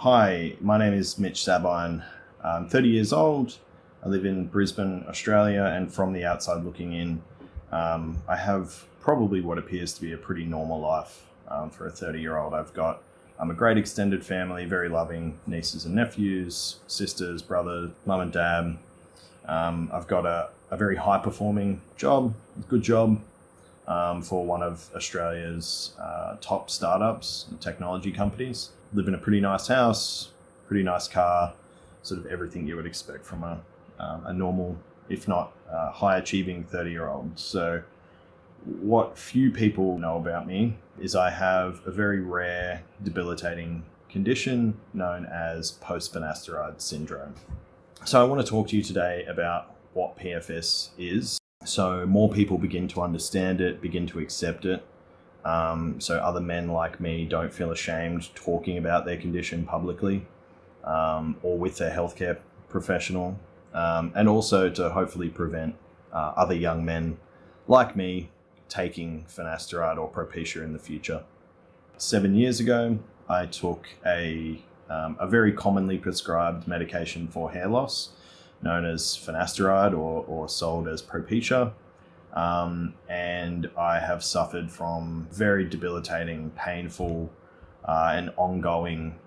Hi, my name is Mitch. I'm 30 years old. I live in Brisbane, Australia, and from the outside looking in, I have probably what appears to be a pretty normal life for a 30-year-old. I've got a great extended family, very loving nieces and nephews, sisters, brother, mum and dad. I've got a very high-performing job, good job, for one of Australia's top startups and technology companies. Live in a pretty nice house, pretty nice car, sort of everything you would expect from a normal, if not high-achieving 30-year-old. So what few people know about me is I have a very rare, debilitating condition known as Post-Finasteride Syndrome. So I want to talk to you today about what PFS is, so more people begin to understand it, begin to accept it, so other men like me don't feel ashamed talking about their condition publicly or with their healthcare professional, and also to hopefully prevent other young men like me taking finasteride or Propecia in the future. 7 years ago, I took a very commonly prescribed medication for hair loss known as finasteride or sold as Propecia. And I have suffered from very debilitating, painful, and ongoing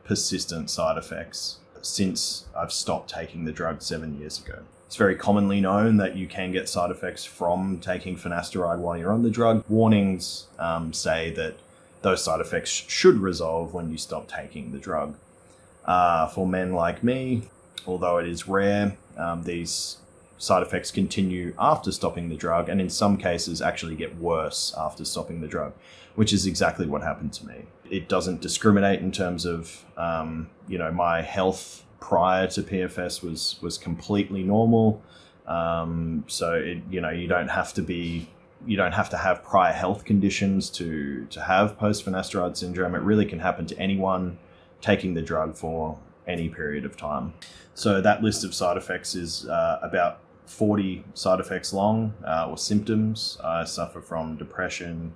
persistent side effects since I've stopped taking the drug 7 years ago. It's very commonly known that you can get side effects from taking finasteride while you're on the drug. Warnings say that those side effects should resolve when you stop taking the drug. For men like me, although it is rare, these side effects continue after stopping the drug, and in some cases actually get worse after stopping the drug, which is exactly what happened to me. It doesn't discriminate in terms of, my health prior to PFS was completely normal. So you don't have to have prior health conditions to have post-finasteride syndrome. It really can happen to anyone taking the drug for any period of time. So that list of side effects is about 40 side effects long, or symptoms. I suffer from depression,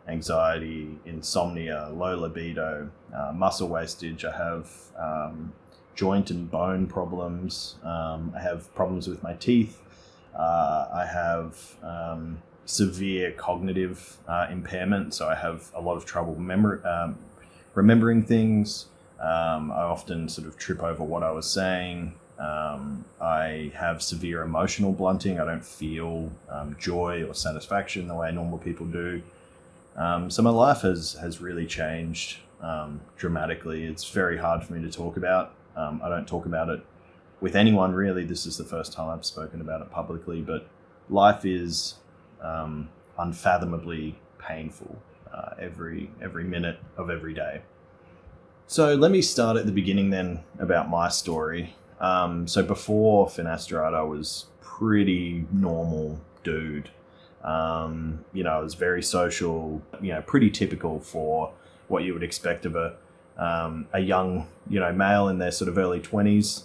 anxiety, insomnia, low libido, muscle wastage. I have joint and bone problems. I have problems with my teeth. I have severe cognitive impairment, so I have a lot of trouble remembering things. I often sort of trip over what I was saying. I have severe emotional blunting. I don't feel joy or satisfaction the way normal people do. So my life has really changed dramatically. It's very hard for me to talk about. I don't talk about it with anyone really. This is the first time I've spoken about it publicly, but life is unfathomably painful every minute of every day. So let me start at the beginning then about my story. So before finasteride, I was pretty normal dude. I was very social, pretty typical for what you would expect of a young, male in their sort of early 20s,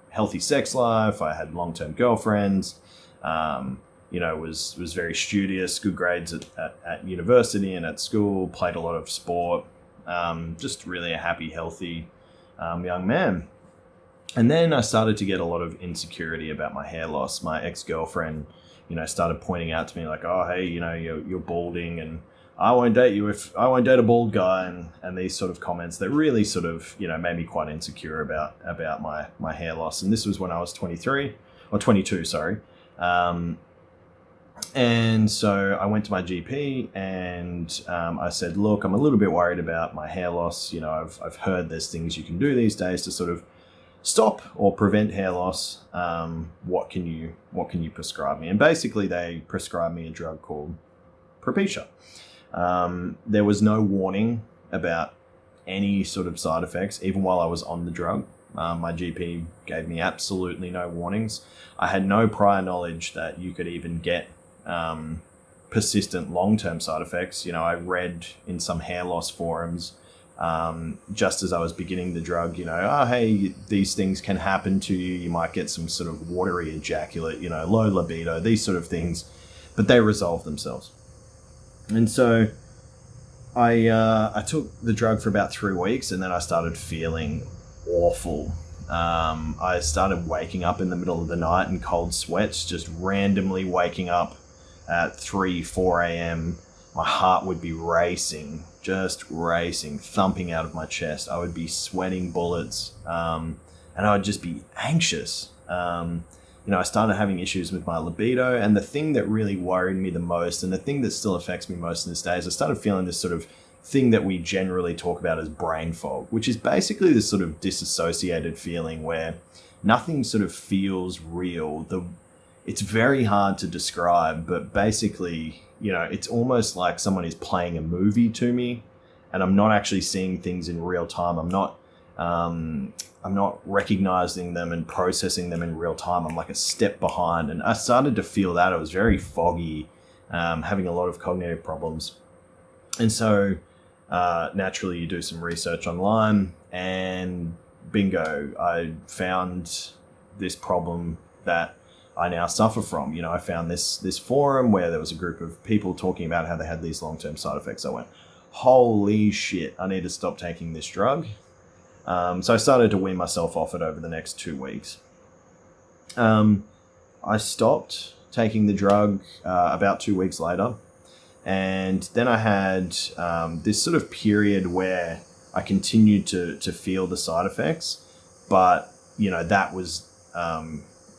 healthy sex life. I had long-term girlfriends, was very studious, good grades at university and at school, played a lot of sport, just really a happy, healthy young man. And then I started to get a lot of insecurity about my hair loss. My ex-girlfriend, started pointing out to me like, oh, hey, you're balding and I won't date you if I won't date a bald guy, and these sort of comments that really sort of, made me quite insecure about my hair loss. And this was when I was 22, sorry. And so I went to my GP and I said, look, I'm a little bit worried about my hair loss. I've heard there's things you can do these days to sort of stop or prevent hair loss. What can you prescribe me? And basically they prescribed me a drug called Propecia. There was no warning about any sort of side effects, even while I was on the drug. My GP gave me absolutely no warnings. I had no prior knowledge that you could even get persistent long-term side effects. I read in some hair loss forums, just as I was beginning the drug, hey, these things can happen to you. You might get some sort of watery ejaculate, low libido, these sort of things, but they resolve themselves. And so I took the drug for about 3 weeks, and then I started feeling awful. I started waking up in the middle of the night in cold sweats, just randomly waking up at 4 a.m. My heart would be racing, thumping out of my chest. I would be sweating bullets, and I would just be anxious. I started having issues with my libido, and the thing that really worried me the most, and the thing that still affects me most in this day, is I started feeling this sort of thing that we generally talk about as brain fog, which is basically this sort of disassociated feeling where nothing sort of feels real. It's very hard to describe, but basically, it's almost like someone is playing a movie to me, and I'm not actually seeing things in real time. I'm not recognizing them and processing them in real time. I'm like a step behind, and I started to feel that. It was very foggy, having a lot of cognitive problems. And so naturally you do some research online, and bingo, I found this problem that I now suffer from. I found this forum where there was a group of people talking about how they had these long-term side effects. I went, holy shit, I need to stop taking this drug. So I started to wean myself off it over the next 2 weeks. I stopped taking the drug about 2 weeks later. And then I had this sort of period where I continued to feel the side effects, but, that was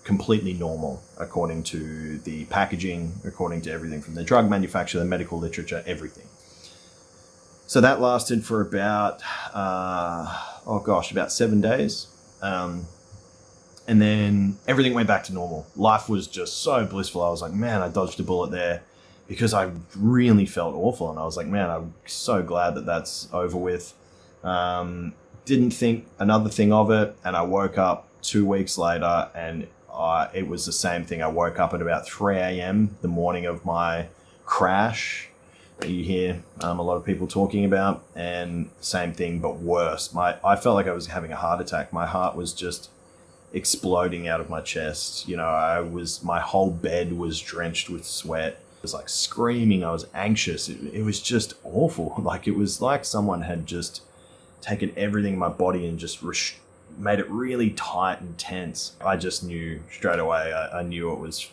completely normal according to the packaging, according to everything from the drug manufacturer, the medical literature, everything. So that lasted for about, about 7 days. And then everything went back to normal. Life was just so blissful. I was like, man, I dodged a bullet there, because I really felt awful. And I was like, man, I'm so glad that that's over with. Didn't think another thing of it. And I woke up 2 weeks later, and it was the same thing. I woke up at about 3 a.m. the morning of my crash that you hear a lot of people talking about, and same thing, but worse. I felt like I was having a heart attack. My heart was just exploding out of my chest. My whole bed was drenched with sweat. I was like screaming. I was anxious. It was just awful. Like, it was like someone had just taken everything in my body and just made it really tight and tense. I just knew straight away. I knew it was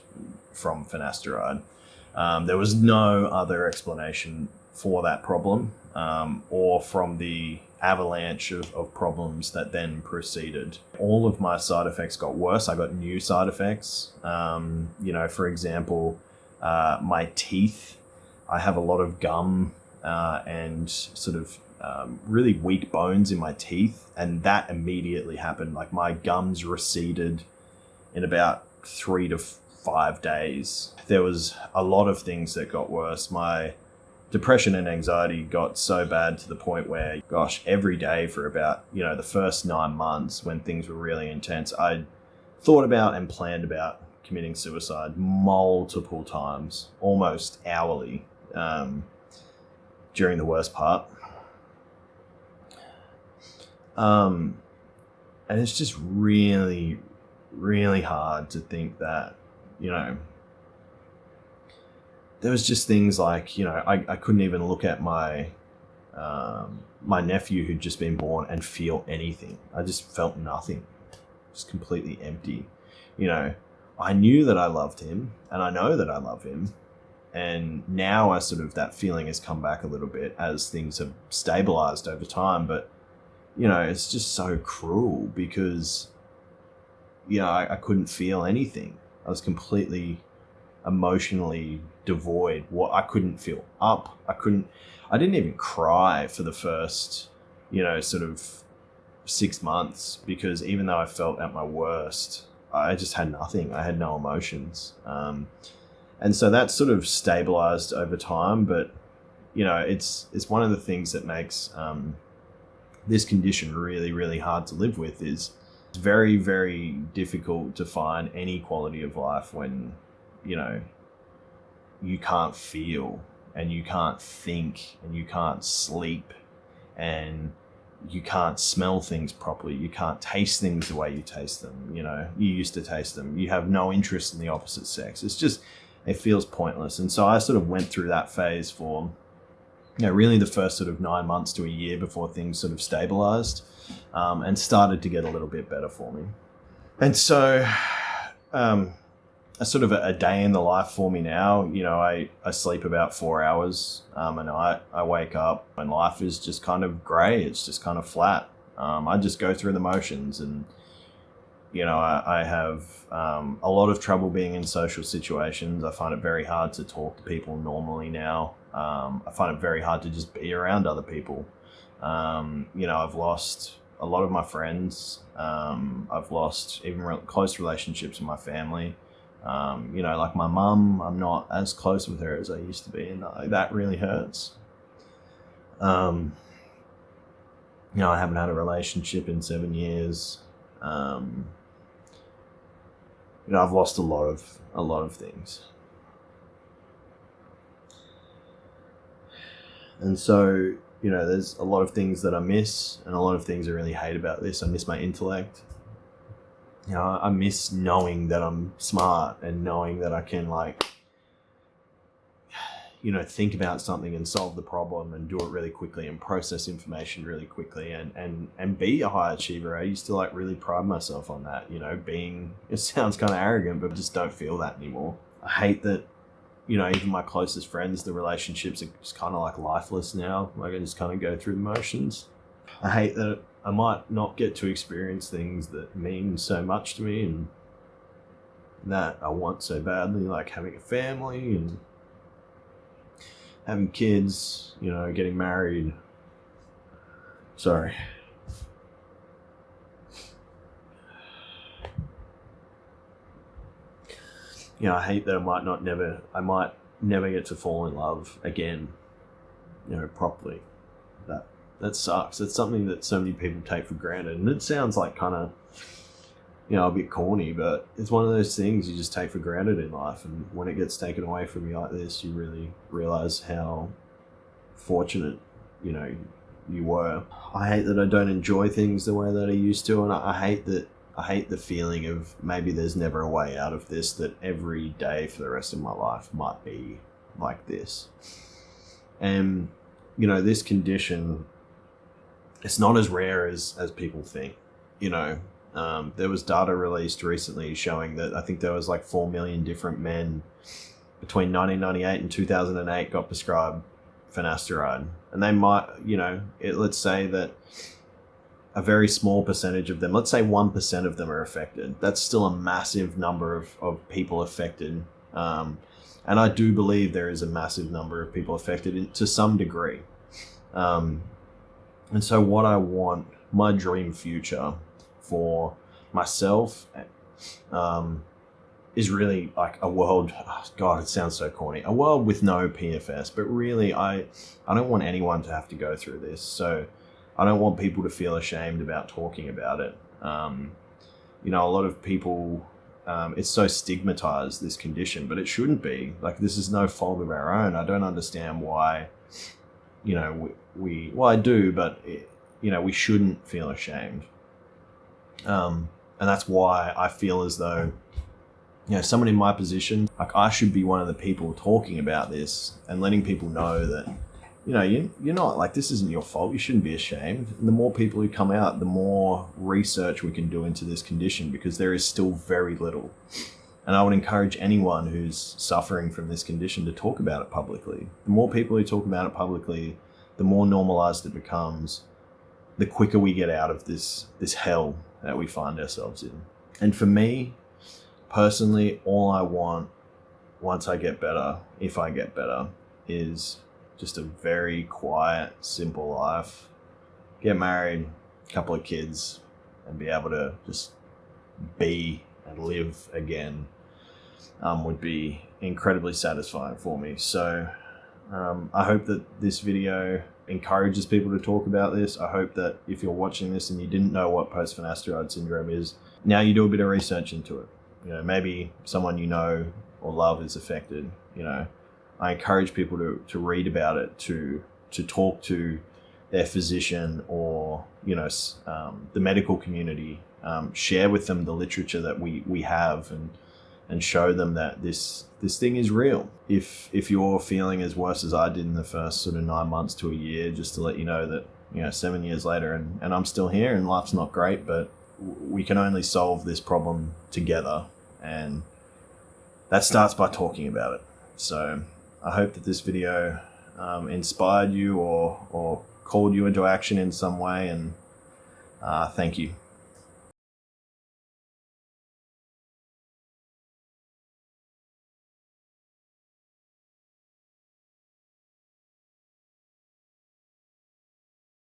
from finasteride. There was no other explanation for that problem, or from the avalanche of problems that then proceeded. All of my side effects got worse. I got new side effects. For example, my teeth. I have a lot of gum and sort of really weak bones in my teeth, and that immediately happened. Like, my gums receded in about 3 to 5 days. There was a lot of things that got worse. My depression and anxiety got so bad to the point where, every day for about, the first 9 months, when things were really intense, I thought about and planned about committing suicide multiple times, almost hourly, during the worst part. And it's just really, really hard to think that, there was just things like, I couldn't even look at my nephew who'd just been born and feel anything. I just felt nothing, just completely empty. I knew that I loved him, and I know that I love him. And now that feeling has come back a little bit as things have stabilized over time. But, it's just so cruel because, I couldn't feel anything. I was completely emotionally devoid. I couldn't feel up. I didn't even cry for the first, 6 months, because even though I felt at my worst, I just had nothing. I had no emotions. And so that sort of stabilized over time. But, it's one of the things that makes this condition really, really hard to live with. Is it's very, very difficult to find any quality of life when, you can't feel, and you can't think, and you can't sleep, and you can't smell things properly. You can't taste things the way you taste them. You used to taste them. You have no interest in the opposite sex. It feels pointless. And so I sort of went through that phase for really the first sort of 9 months to a year before things sort of stabilized and started to get a little bit better for me. And so a sort of a day in the life for me now, I sleep about 4 hours a night. I wake up and life is just kind of gray. It's just kind of flat. I just go through the motions, and I have a lot of trouble being in social situations. I find it very hard to talk to people normally now. I find it very hard to just be around other people. I've lost a lot of my friends. I've lost even close relationships with my family. Like my mum, I'm not as close with her as I used to be, and that really hurts. I haven't had a relationship in 7 years. I've lost a lot of things. And so, there's a lot of things that I miss, and a lot of things I really hate about this. I miss my intellect. I miss knowing that I'm smart and knowing that I can think about something and solve the problem and do it really quickly and process information really quickly and be a high achiever. I used to really pride myself on that, it sounds kind of arrogant, but I just don't feel that anymore. I hate that, even my closest friends, the relationships are just kind of lifeless now. I just kind of go through the motions. I hate that I might not get to experience things that mean so much to me and that I want so badly, like having a family and having kids, getting married. Sorry. I hate that I might never get to fall in love again, properly. That sucks. It's something that so many people take for granted. And it sounds like kind of, a bit corny, but it's one of those things you just take for granted in life. And when it gets taken away from you like this, you really realize how fortunate, you were. I hate that I don't enjoy things the way that I used to. And I hate the feeling of maybe there's never a way out of this, that every day for the rest of my life might be like this. And, this condition, it's not as rare as people think. There was data released recently showing that I think there was 4 million different men between 1998 and 2008 got prescribed finasteride. And they might, let's say that a very small percentage of them, let's say 1% of them are affected. That's still a massive number of people affected. And I do believe there is a massive number of people affected to some degree. And so what I want, my dream future for myself, is really a world, God, it sounds so corny, a world with no PFS, but really I don't want anyone to have to go through this. So I don't want people to feel ashamed about talking about it. A lot of people, it's so stigmatized, this condition, but it shouldn't be. This is no fault of our own. I don't understand why, well, I do, but we shouldn't feel ashamed. And that's why I feel as though, someone in my position, I should be one of the people talking about this and letting people know that, you're not, this isn't your fault. You shouldn't be ashamed. And the more people who come out, the more research we can do into this condition, because there is still very little. And I would encourage anyone who's suffering from this condition to talk about it publicly. The more people who talk about it publicly, the more normalized it becomes, the quicker we get out of this hell that we find ourselves in. And for me, personally, all I want once I get better, if I get better, is just a very quiet, simple life. Get married, a couple of kids, and be able to just be and live again would be incredibly satisfying for me. So I hope that this video encourages people to talk about this. I hope that if you're watching this and you didn't know what post-finasteride syndrome is, now you do a bit of research into it. Maybe someone you know or love is affected. I encourage people to read about it, to talk to their physician or the medical community, share with them the literature that we have, and and show them that this thing is real. If you're feeling as worse as I did in the first sort of 9 months to a year, just to let you know that, 7 years later and I'm still here and life's not great, but we can only solve this problem together, and that starts by talking about it. So I hope that this video inspired you or called you into action in some way, and thank you.